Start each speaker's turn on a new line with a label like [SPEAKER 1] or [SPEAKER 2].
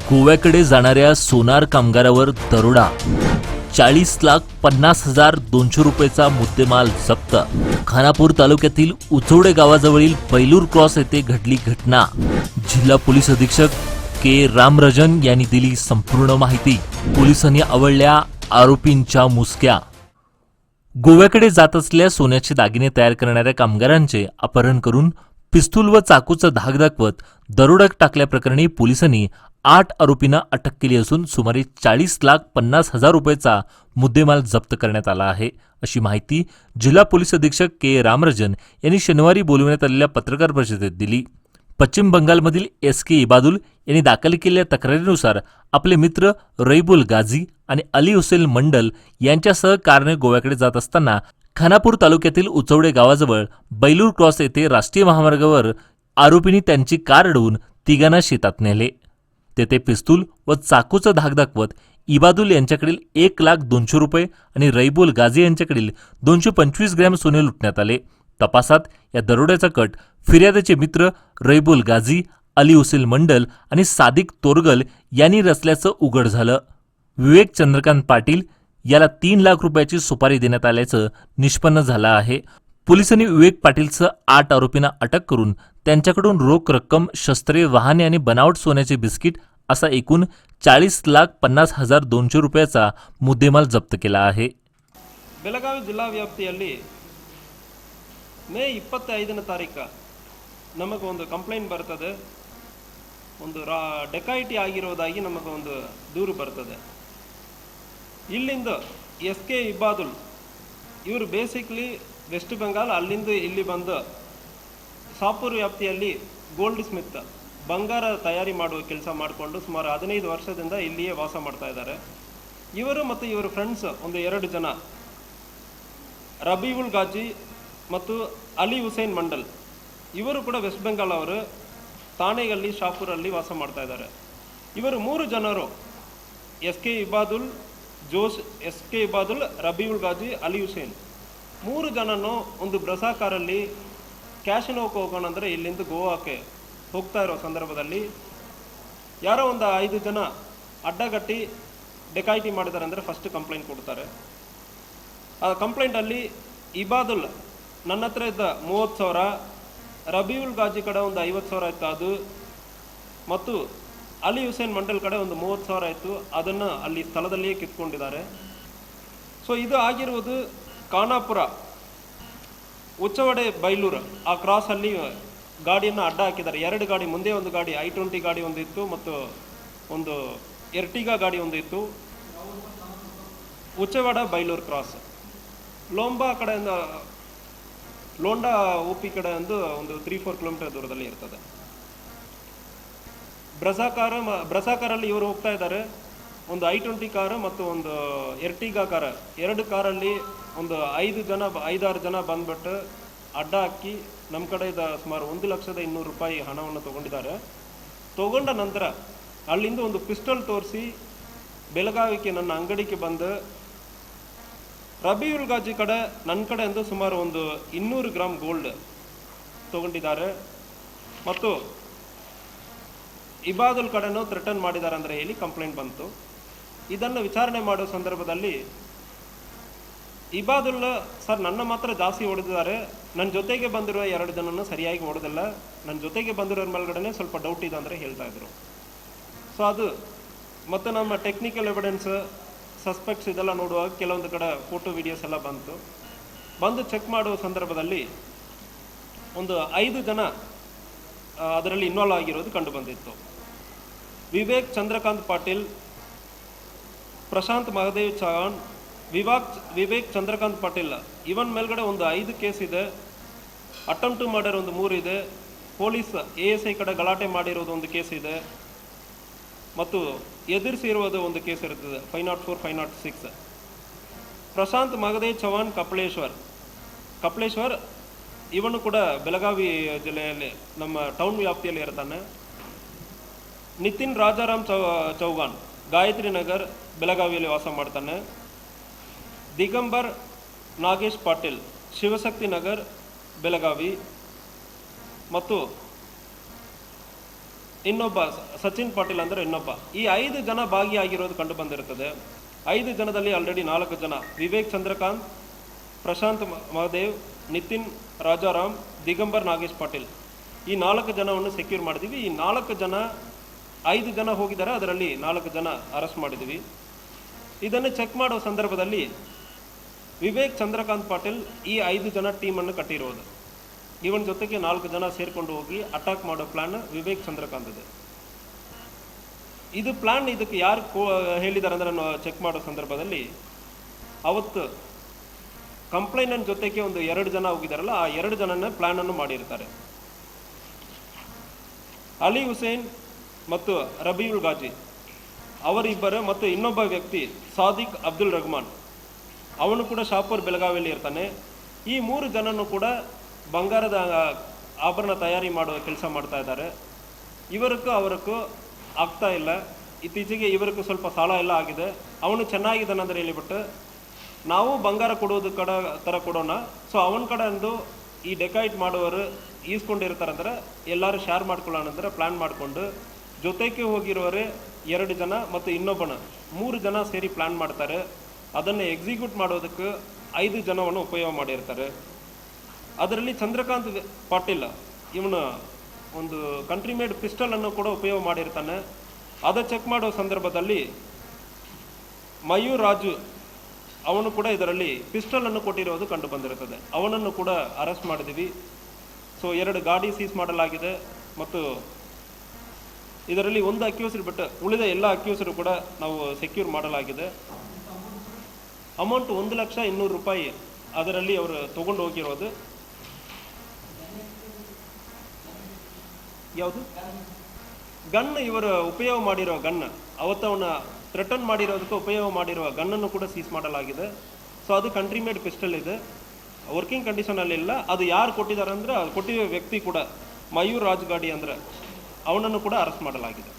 [SPEAKER 1] गोव्याकडे जाणाऱ्या सोनार कामगारावर दरोडा, 40,50,200 रुपयेचा मुद्देमाल जप्त. खानापूर तालुक्यातील उचवडे गावाजवळील बैलूर क्रॉस येथे घडली घटना. जिल्हा पोलीस अधीक्षक के रामराजन यांनी दिली संपूर्ण माहिती. पोलिसांनी आवळल्या आरोपींच्या मुसक्या. गोव्याकडे जात असलेल्या सोन्याचे दागिने तयार करणाऱ्या कामगारांचे अपहरण करून पिस्तूल व चाकूचा धाक दाखवत दरोडा टाकल्याप्रकरणी पोलिसांनी 8 आरोपींना अटक केली असून सुमारे 40,50,000 रुपयाचा मुद्देमाल जप्त करण्यात आला आहे, अशी माहिती जिल्हा पोलीस अधीक्षक के रामराजन यांनी शनिवारी बोलवण्यात आलेल्या पत्रकार परिषदेत दिली. पश्चिम बंगालमधील SK इबादुल यांनी दाखल केलेल्या तक्रारीनुसार आपले मित्र रईबुल गाझी आणि अली हुसेन मंडल यांच्यासह कारने गोव्याकडे जात असताना खानापूर तालुक्यातील उचवडे गावाजवळ बैलूर क्रॉस येथे राष्ट्रीय महामार्गावर आरोपींनी त्यांची कार अडवून तिघांना शेतात नेले. तेथे पिस्तूल व चाकूचा धाक दाखवत इबादुल यांच्याकडील 1,02,00,000 रुपये आणि रईबुल गाझी यांच्याकडील 225 ग्रॅम सोने लुटण्यात आले. तपासात या दरोड्याचा कट फिर्यादीचे मित्र रईबुल गाझी, अली हुसेन मंडल आणि सादिक तोरगल यांनी रचल्याचं उघड झालं. विवेक चंद्रकांत पाटील याला 3 लाख रुपयाची सुपारी देण्यात आल्याचं निष्पन्न झालं आहे. पोलिसांनी विवेक पाटीलसह 8 आरोपींना अटक करून त्यांच्याकडून रोख रक्कम, शस्त्रे, वाहने आणि बनावट सोन्याचे बिस्किट असा एकूण 40,50,200 रुपयाचा मुद्देमाल जप्त केला आहे.
[SPEAKER 2] ಬೆಳಗಾವಿ ಜಿಲ್ಲಾ ವ್ಯಾಪ್ತಿಯಲ್ಲಿ ಮೇ 25ನೇ ತಾರೀಕು ನಮಗೆ ಒಂದು ಕಂಪ್ಲೇಂಟ್ ಬರ್ತದೆ. ಒಂದು ಡೆಕಾಯಿಟಿ ಆಗಿರೋದಾಗಿ ನಮಗೆ ಒಂದು ದೂರು ಬರ್ತದೆ. ಇಲ್ಲಿಂದ SK ಇಬಾದುಲ್ ಇವರು ಬೇಸಿಕ್ಲಿ ವೆಸ್ಟ್ ಬೆಂಗಾಲ್, ಅಲ್ಲಿಂದ ಇಲ್ಲಿ ಬಂದು ಸಾಪೂರ್ ವ್ಯಾಪ್ತಿಯಲ್ಲಿ ಗೋಲ್ಡ್ ಸ್ಮಿತ್ ಬಂಗಾರ ತಯಾರಿ ಮಾಡುವ ಕೆಲಸ ಮಾಡಿಕೊಂಡು ಸುಮಾರು 15 ವರ್ಷದಿಂದ ಇಲ್ಲಿಯೇ ವಾಸ ಮಾಡ್ತಾ ಇದ್ದಾರೆ. ಇವರು ಮತ್ತು ಇವರ ಫ್ರೆಂಡ್ಸ್ ಒಂದು 2 ಜನ, ರಬೀವುಲ್ ಗಾಜಿ ಮತ್ತು ಅಲಿ ಹುಸೇನ್ ಮಂಡಲ್, ಇವರು ಕೂಡ ವೆಸ್ಟ್ ಬೆಂಗಾಲ್ ಅವರು, ಥಾಣೆಯಲ್ಲಿ ಶಾಪುರಲ್ಲಿ ವಾಸ ಮಾಡ್ತಾ ಇದ್ದಾರೆ. ಇವರು 3 ಜನರು SK ಇಬಾದುಲ್, SK ಇಬಾದುಲ್, ರಬೀವುಲ್ ಗಾಜಿ, ಅಲಿ ಹುಸೇನ್ 3 ಜನನು ಒಂದು ಬ್ರಸಾ ಕಾರಲ್ಲಿ ಕ್ಯಾಶಿನೋಕ್ಕೆ ಹೋಗೋಣ ಅಂದರೆ ಇಲ್ಲಿಂದ ಗೋವಾಕ್ಕೆ ಹೋಗ್ತಾ ಇರೋ ಸಂದರ್ಭದಲ್ಲಿ ಯಾರೋ ಒಂದು 5 ಜನ ಅಡ್ಡಗಟ್ಟಿ ಡೆಕಾಯಿಟಿ ಮಾಡಿದ್ದಾರೆ ಅಂದರೆ ಫಸ್ಟ್ ಕಂಪ್ಲೇಂಟ್ ಕೊಡ್ತಾರೆ. ಆ ಕಂಪ್ಲೇಂಟಲ್ಲಿ ಇಬಾದುಲ್ ನನ್ನ ಹತ್ರ ಇದ್ದ 30,000, ರಬೀವುಲ್ ಗಾಜಿ ಕಡೆ ಒಂದು 50,000 ಇತ್ತು ಅದು, ಮತ್ತು ಅಲಿ ಹುಸೇನ್ ಮಂಡಲ್ ಕಡೆ ಒಂದು 30,000 ಇತ್ತು, ಅದನ್ನು ಅಲ್ಲಿ ಸ್ಥಳದಲ್ಲಿಯೇ ಕಿತ್ಕೊಂಡಿದ್ದಾರೆ. ಸೊ ಇದು ಆಗಿರುವುದು ಖಾನಾಪುರ ಉಚ್ಚವಡೆ ಬೈಲೂರು ಆ ಕ್ರಾಸಲ್ಲಿ ಗಾಡಿಯನ್ನು ಅಡ್ಡ ಹಾಕಿದ್ದಾರೆ. 2 ಗಾಡಿ, ಮುಂದೆ ಒಂದು ಗಾಡಿ I-20 ಗಾಡಿ ಒಂದು ಇತ್ತು ಮತ್ತು ಒಂದು ಎರ್ಟಿಗಾ ಗಾಡಿ ಒಂದು ಇತ್ತು. ಉಚ್ಚವಡ ಬೈಲೂರು ಕ್ರಾಸ್ ಲೋಂಬಾ ಕಡೆಯಿಂದ ಲೋಂಡಾ OP ಕಡೆ ಒಂದು 3-4 ಕಿಲೋಮೀಟರ್ ದೂರದಲ್ಲಿ ಇರ್ತದೆ. ಬ್ರಸಾ ಕಾರಲ್ಲಿ ಇವರು ಹೋಗ್ತಾ ಇದ್ದಾರೆ. ಒಂದು I-20 ಕಾರು ಮತ್ತು ಒಂದು ಎರ್ಟಿಗಾ ಕಾರ್, 2 ಕಾರಲ್ಲಿ ಒಂದು 5-6 ಜನ ಬಂದ್ಬಿಟ್ಟು ಅಡ್ಡ ಹಾಕಿ ನಮ್ಮ ಕಡೆಯಿಂದ ಸುಮಾರು 1,200,000 ರೂಪಾಯಿ ಹಣವನ್ನು ತೊಗೊಂಡಿದ್ದಾರೆ. ತೊಗೊಂಡ ನಂತರ ಅಲ್ಲಿಂದ ಒಂದು ಪಿಸ್ಟಲ್ ತೋರಿಸಿ ಬೆಳಗಾವಿಗೆ ನನ್ನ ಅಂಗಡಿಗೆ ಬಂದು ರಬೀವುಲ್ ಗಾಜಿ ಕಡೆ ನನ್ನ ಕಡೆಯಿಂದ ಸುಮಾರು ಒಂದು 200 ಗ್ರಾಮ್ ಗೋಲ್ಡ್ ತೊಗೊಂಡಿದ್ದಾರೆ ಮತ್ತು ಇಬಾದುಲ್ ಕಡೆನೂ ಥ್ರೆಟನ್ ಮಾಡಿದ್ದಾರೆ ಅಂದರೆ ಹೇಳಿ ಕಂಪ್ಲೇಂಟ್ ಬಂತು. ಇದನ್ನು ವಿಚಾರಣೆ ಮಾಡೋ ಸಂದರ್ಭದಲ್ಲಿ ಇಬಾದುಲ್ ಸರ್ ನನ್ನ ಮಾತ್ರ ಜಾಸ್ತಿ ಹೊಡೆದಿದ್ದಾರೆ, ನನ್ನ ಜೊತೆಗೆ ಬಂದಿರುವ 2 ಜನನ್ನು ಸರಿಯಾಗಿ ಹೊಡೆದಿಲ್ಲ, ನನ್ನ ಜೊತೆಗೆ ಬಂದಿರೋರ ಮೇಲ್ಗಡೆ ಸ್ವಲ್ಪ ಡೌಟ್ ಇದೆ ಅಂದರೆ ಹೇಳ್ತಾ ಇದ್ರು. ಸೊ ಅದು ಮತ್ತು ನಮ್ಮ ಟೆಕ್ನಿಕಲ್ ಎವಿಡೆನ್ಸ್, ಸಸ್ಪೆಕ್ಟ್ಸ್ ಇದೆಲ್ಲ ನೋಡುವಾಗ ಕೆಲವೊಂದು ಕಡೆ ಫೋಟೋ ವಿಡಿಯೋಸ್ ಎಲ್ಲ ಬಂದು ಚೆಕ್ ಮಾಡುವ ಸಂದರ್ಭದಲ್ಲಿ ಒಂದು 5 ಜನ ಅದರಲ್ಲಿ ಇನ್ವಾಲ್ವ್ ಆಗಿರೋದು ಕಂಡು ಬಂದಿತ್ತು. ವಿವೇಕ್ ಚಂದ್ರಕಾಂತ್ ಪಾಟೀಲ್, ಪ್ರಶಾಂತ್ ಮಹದೇವ್ ಚೌಹಾಣ್, ವಿವೇಕ್ ಚಂದ್ರಕಾಂತ್ ಪಾಟೀಲ್ ಇವನ್ ಮೇಲ್ಗಡೆ ಒಂದು 5 ಕೇಸ್ ಇದೆ. ಅಟೆಂಪ್ಟ್ ಟು ಮರ್ಡರ್ ಒಂದು 3 ಇದೆ. ಪೊಲೀಸ್ ASI ಕಡೆ ಗಲಾಟೆ ಮಾಡಿರೋದು ಒಂದು ಕೇಸ್ ಇದೆ ಮತ್ತು ಎದುರಿಸಿರುವುದು ಒಂದು ಕೇಸ್ ಇರುತ್ತದೆ, 504, 506. ಪ್ರಶಾಂತ್ ಮಹದೇವ್ ಚೌಹಾಣ್ ಕಪ್ಲೇಶ್ವರ್ ಇವನು ಕೂಡ ಬೆಳಗಾವಿ ಜಿಲ್ಲೆಯಲ್ಲಿ ನಮ್ಮ ಟೌನ್ ವ್ಯಾಪ್ತಿಯಲ್ಲಿ ಇರ್ತಾನೆ. ನಿತಿನ್ ರಾಜಾರಾಮ್ ಚೌಹಾಣ್ ಗಾಯತ್ರಿ ನಗರ್ ಬೆಳಗಾವಿಯಲ್ಲಿ ವಾಸ ಮಾಡ್ತಾನೆ. ದಿಗಂಬರ್ ನಾಗೇಶ್ ಪಾಟೀಲ್ ಶಿವಶಕ್ತಿ ನಗರ್ ಬೆಳಗಾವಿ ಮತ್ತು ಇನ್ನೊಬ್ಬ ಸಚಿನ್ ಪಾಟೀಲ್ ಅಂದರೆ ಇನ್ನೊಬ್ಬ. ಈ 5 ಜನ ಭಾಗಿಯಾಗಿರೋದು ಕಂಡು ಬಂದಿರುತ್ತದೆ. 5 ಜನದಲ್ಲಿ ಆಲ್ರೆಡಿ 4 ಜನ, ವಿವೇಕ್ ಚಂದ್ರಕಾಂತ್, ಪ್ರಶಾಂತ್ ಮಹದೇವ್, ನಿತಿನ್ ರಾಜಾರಾಮ್, ದಿಗಂಬರ್ ನಾಗೇಶ್ ಪಾಟೀಲ್, ಈ 4 ಜನವನ್ನು ಸೆಕ್ಯೂರ್ ಮಾಡಿದ್ದೀವಿ. ಈ 4 ಜನ, 5 ಜನ ಹೋಗಿದ್ದಾರೆ, ಅದರಲ್ಲಿ 4 ಜನ ಅರೆಸ್ಟ್ ಮಾಡಿದ್ದೀವಿ. ಇದನ್ನು ಚೆಕ್ ಮಾಡೋ ಸಂದರ್ಭದಲ್ಲಿ ವಿವೇಕ್ ಚಂದ್ರಕಾಂತ್ ಪಾಟೀಲ್ ಈ 5 ಜನ ಟೀಮನ್ನು ಕಟ್ಟಿರೋದು. ಇವನ ಜೊತೆಗೆ 4 ಜನ ಸೇರಿಕೊಂಡು ಹೋಗಿ ಅಟ್ಯಾಕ್ ಮಾಡೋ ಪ್ಲಾನ್ ವಿವೇಕ್ ಚಂದ್ರಕಾಂತ್ ಇದೆ. ಇದು ಪ್ಲಾನ್ ಇದಕ್ಕೆ ಯಾರು ಹೇಳಿದ್ದಾರೆ ಅಂದರೆ ನಾನು ಚೆಕ್ ಮಾಡೋ ಸಂದರ್ಭದಲ್ಲಿ ಅವತ್ತು ಕಂಪ್ಲೇಂಟ್ ಜೊತೆಗೆ ಒಂದು 2 ಜನ ಹೋಗಿದ್ದಾರಲ್ಲ, ಆ 2 ಜನನ ಪ್ಲಾನನ್ನು ಮಾಡಿರ್ತಾರೆ. ಅಲಿ ಹುಸೇನ್ ಮತ್ತು ರಬೀವುಲ್ ಗಾಜಿ ಅವರಿಬ್ಬರು ಮತ್ತು ಇನ್ನೊಬ್ಬ ವ್ಯಕ್ತಿ ಸಾದಿಕ್ ಅಬ್ದುಲ್ ರಹಮಾನ್, ಅವನು ಕೂಡ ಶಾಪುರ್ ಬೆಳಗಾವಿಯಲ್ಲಿ ಇರ್ತಾನೆ. ಈ 3 ಜನನು ಕೂಡ ಬಂಗಾರದ ಆಭರಣ ತಯಾರಿ ಮಾಡುವ ಕೆಲಸ ಮಾಡ್ತಾ ಇದ್ದಾರೆ. ಇವರಕ್ಕೂ ಅವರಕ್ಕೂ ಆಗ್ತಾ ಇಲ್ಲ. ಇತ್ತೀಚೆಗೆ ಇವರಕ್ಕೂ ಸ್ವಲ್ಪ ಸಾಲ ಎಲ್ಲ ಆಗಿದೆ. ಅವನು ಚೆನ್ನಾಗಿದ್ದಾನೆ ಅಂದರೆ ಹೇಳಿಬಿಟ್ಟು ನಾವು ಬಂಗಾರ ಕೊಡೋದು ಥರ ಕೊಡೋಣ, ಸೊ ಅವನ ಕಡೆ ಅಂದು ಈ ಡೆಕಾಯಿಟ್ ಮಾಡುವವರು ಈಸ್ಕೊಂಡಿರ್ತಾರಂದ್ರೆ ಎಲ್ಲರೂ ಶೇರ್ ಮಾಡ್ಕೊಳ್ಳೋಣ ಅಂದರೆ ಪ್ಲ್ಯಾನ್ ಮಾಡಿಕೊಂಡು ಜೊತೆಗೆ ಹೋಗಿರೋರೆ 2 ಜನ ಮತ್ತು ಇನ್ನೊಬ್ಬನ 3 ಜನ ಸೇರಿ ಪ್ಲ್ಯಾನ್ ಮಾಡ್ತಾರೆ. ಅದನ್ನು ಎಕ್ಸಿಕ್ಯೂಟ್ ಮಾಡೋದಕ್ಕೆ 5 ಜನವನ್ನು ಉಪಯೋಗ ಮಾಡಿರ್ತಾರೆ. ಅದರಲ್ಲಿ ಚಂದ್ರಕಾಂತ್ ಪಾಟೀಲ್ ಇವನು ಒಂದು ಕಂಟ್ರಿ ಮೇಡ್ ಪಿಸ್ಟಲನ್ನು ಕೂಡ ಉಪಯೋಗ ಮಾಡಿರ್ತಾನೆ. ಅದು ಚೆಕ್ ಮಾಡೋ ಸಂದರ್ಭದಲ್ಲಿ ಮಯೂರ್ ರಾಜು ಅವನು ಕೂಡ ಇದರಲ್ಲಿ ಪಿಸ್ಟಲನ್ನು ಕೊಟ್ಟಿರೋದು ಕಂಡು ಬಂದಿರುತ್ತದೆ. ಅವನನ್ನು ಕೂಡ ಅರೆಸ್ಟ್ ಮಾಡಿದ್ದೀವಿ. ಸೊ 2 ಗಾಡಿ ಸೀಸ್ ಮಾಡಲಾಗಿದೆ ಮತ್ತು ಇದರಲ್ಲಿ ಒಂದು ಅಕ್ಯೂಸರ್ ಬಿಟ್ಟು ಉಳಿದ ಎಲ್ಲ ಅಕ್ಯೂಸರು ಕೂಡ ನಾವು ಸೆಕ್ಯೂರ್ ಮಾಡಲಾಗಿದೆ. ಅಮೌಂಟ್ 1,200,000 ರೂಪಾಯಿ ಅದರಲ್ಲಿ ಅವರು ತಗೊಂಡು ಹೋಗಿರೋದು. ಯಾವುದು ಗನ್, ಇವರು ಉಪಯೋಗ ಮಾಡಿರೋ ಗನ್, ಅವತ್ತು ಅವನ ಥ್ರೆಟನ್ ಮಾಡಿರೋದಕ್ಕೆ ಉಪಯೋಗ ಮಾಡಿರುವ ಗನ್ನನ್ನು ಕೂಡ ಸೀಸ್ ಮಾಡಲಾಗಿದೆ. ಸೊ ಅದು ಕಂಟ್ರಿ ಮೇಡ್ ಪಿಸ್ಟಲ್ ಇದೆ, ವರ್ಕಿಂಗ್ ಕಂಡೀಷನಲ್ಲಿ ಇಲ್ಲ. ಅದು ಯಾರು ಕೊಟ್ಟಿದ್ದಾರೆ ಅಂದರೆ ಅದು ಕೊಟ್ಟಿರೋ ವ್ಯಕ್ತಿ ಕೂಡ ಮಯೂರ್ ರಾಜ್ ಗಾಡಿ ಅಂದರೆ ಅವನನ್ನು ಕೂಡ ಅರೆಸ್ಟ್ ಮಾಡಲಾಗಿದೆ.